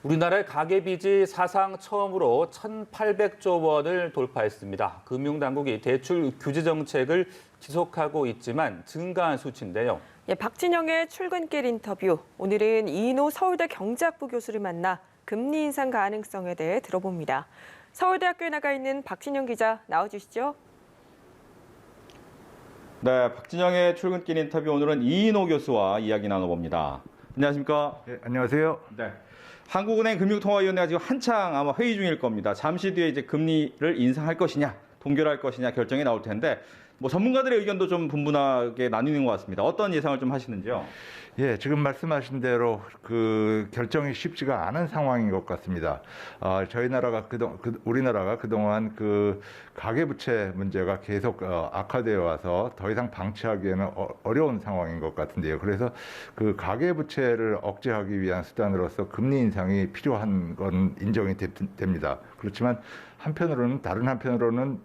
우리나라의 가계빚이 사상 처음으로 1,800조 원을 돌파했습니다. 금융당국이 대출 규제 정책을 지속하고 있지만 증가한 수치인데요. 박진영의 출근길 인터뷰. 오늘은 이인호 서울대 경제학부 교수를 만나 금리 인상 가능성에 대해 들어봅니다. 서울대학교에 나가 있는 박진영 기자 나와주시죠. 네, 박진영의 출근길 인터뷰 오늘은 이인호 교수와 이야기 나눠봅니다. 안녕하십니까? 네, 안녕하세요. 네. 한국은행 금융통화위원회가 지금 한창 아마 회의 중일 겁니다. 잠시 뒤에 이제 금리를 인상할 것이냐, 동결할 것이냐 결정이 나올 텐데, 뭐 전문가들의 의견도 좀 분분하게 나뉘는 것 같습니다. 어떤 예상을 좀 하시는지요? 예, 지금 말씀하신 대로 그 결정이 쉽지가 않은 상황인 것 같습니다. 저희 나라가 우리나라가 그동안 그 가계부채 문제가 계속 악화되어 와서 더 이상 방치하기에는 어려운 상황인 것 같은데요. 그래서 그 가계부채를 억제하기 위한 수단으로서 금리 인상이 필요한 건 인정이 됩니다. 그렇지만 다른 한편으로는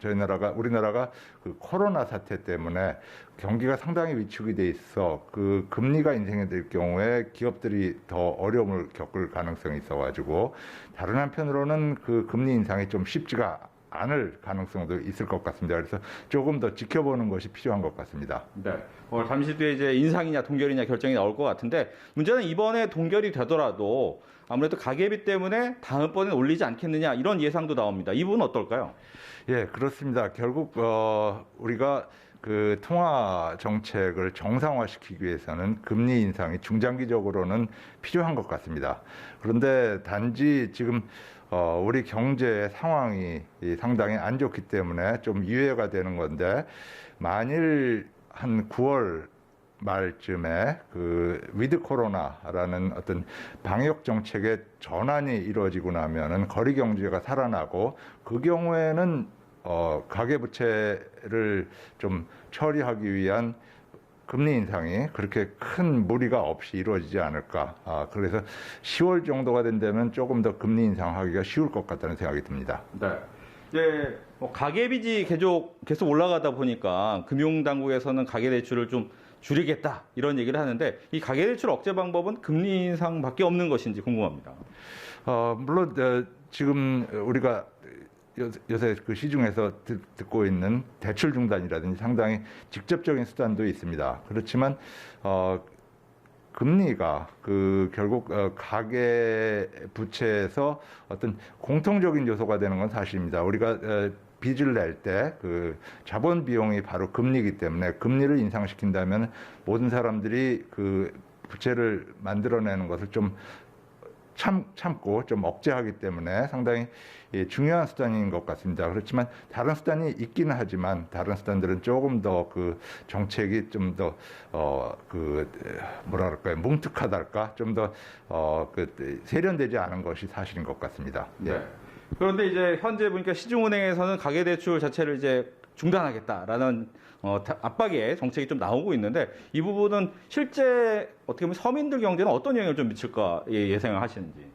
우리나라가 그 코로나 사태 때문에 경기가 상당히 위축이 돼 있어 그 금리가 인상이 될 경우에 기업들이 더 어려움을 겪을 가능성이 있어가지고 다른 한편으로는 그 금리 인상이 좀 쉽지가 않을 가능성도 있을 것 같습니다. 그래서 조금 더 지켜보는 것이 필요한 것 같습니다. 네. 잠시 뒤에 이제 인상이냐 동결이냐 결정이 나올 것 같은데 문제는 이번에 동결이 되더라도 아무래도 가계비 때문에 다음번에 올리지 않겠느냐 이런 예상도 나옵니다. 이 부분은 어떨까요? 예, 그렇습니다. 결국 우리가 그 통화 정책을 정상화시키기 위해서는 금리 인상이 중장기적으로는 필요한 것 같습니다. 그런데 단지 지금 우리 경제 상황이 상당히 안 좋기 때문에 좀 유예가 되는 건데 만일 한 9월 말쯤에 그 위드 코로나라는 어떤 방역 정책의 전환이 이루어지고 나면은 거리 경제가 살아나고 그 경우에는 가계부채를 좀 처리하기 위한 금리 인상이 그렇게 큰 무리가 없이 이루어지지 않을까. 그래서 10월 정도가 된다면 조금 더 금리 인상하기가 쉬울 것 같다는 생각이 듭니다. 네. 네. 가계빚이 계속 올라가다 보니까 금융당국에서는 가계대출을 좀 줄이겠다 이런 얘기를 하는데 이 가계대출 억제 방법은 금리 인상밖에 없는 것인지 궁금합니다. 물론 지금 우리가 요새 그 시중에서 듣고 있는 대출 중단이라든지 상당히 직접적인 수단도 있습니다. 그렇지만 금리가 결국 가계 부채에서 어떤 공통적인 요소가 되는 건 사실입니다. 우리가 빚을 낼 때 그 자본 비용이 바로 금리이기 때문에 금리를 인상시킨다면 모든 사람들이 그 부채를 만들어내는 것을 좀 참고 좀 억제하기 때문에 상당히 중요한 수단인 것 같습니다. 그렇지만 다른 수단이 있기는 하지만 다른 수단들은 조금 더 그 정책이 좀 더 뭐라 그럴까요, 뭉툭하달까, 좀 더 세련되지 않은 것이 사실인 것 같습니다. 네. 그런데 이제 현재 보니까 시중은행에서는 가계대출 자체를 이제 중단하겠다라는 압박의 정책이 좀 나오고 있는데 이 부분은 실제 어떻게 보면 서민들 경제는 어떤 영향을 좀 미칠까 예상을 하시는지?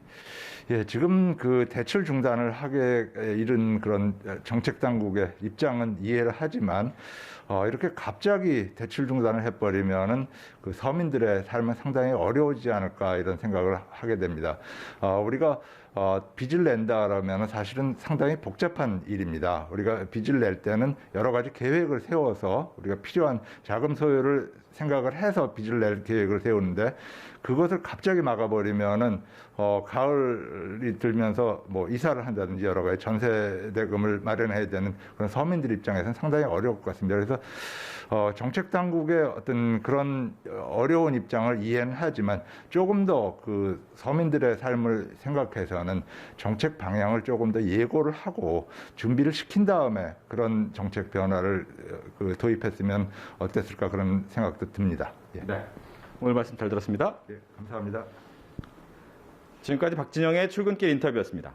예, 지금 그 대출 중단을 하게 이른 그런 정책 당국의 입장은 이해를 하지만 이렇게 갑자기 대출 중단을 해버리면은 그 서민들의 삶은 상당히 어려워지지 않을까 이런 생각을 하게 됩니다. 우리가 빚을 낸다라면 사실은 상당히 복잡한 일입니다. 우리가 빚을 낼 때는 여러 가지 계획을 세워서 우리가 필요한 자금 소요를 생각을 해서 빚을 낼 계획을 세우는데 그것을 갑자기 막아버리면은 가을이 들면서 뭐 이사를 한다든지 여러 가지 전세 대금을 마련해야 되는 그런 서민들 입장에서는 상당히 어려울 것 같습니다. 그래서 정책 당국의 어떤 그런 어려운 입장을 이해는 하지만 조금 더 그 서민들의 삶을 생각해서는 정책 방향을 조금 더 예고를 하고 준비를 시킨 다음에 그런 정책 변화를 도입했으면 어땠을까 그런 생각도 듭니다. 예. 네. 오늘 말씀 잘 들었습니다. 예, 감사합니다. 지금까지 박진영의 출근길 인터뷰였습니다.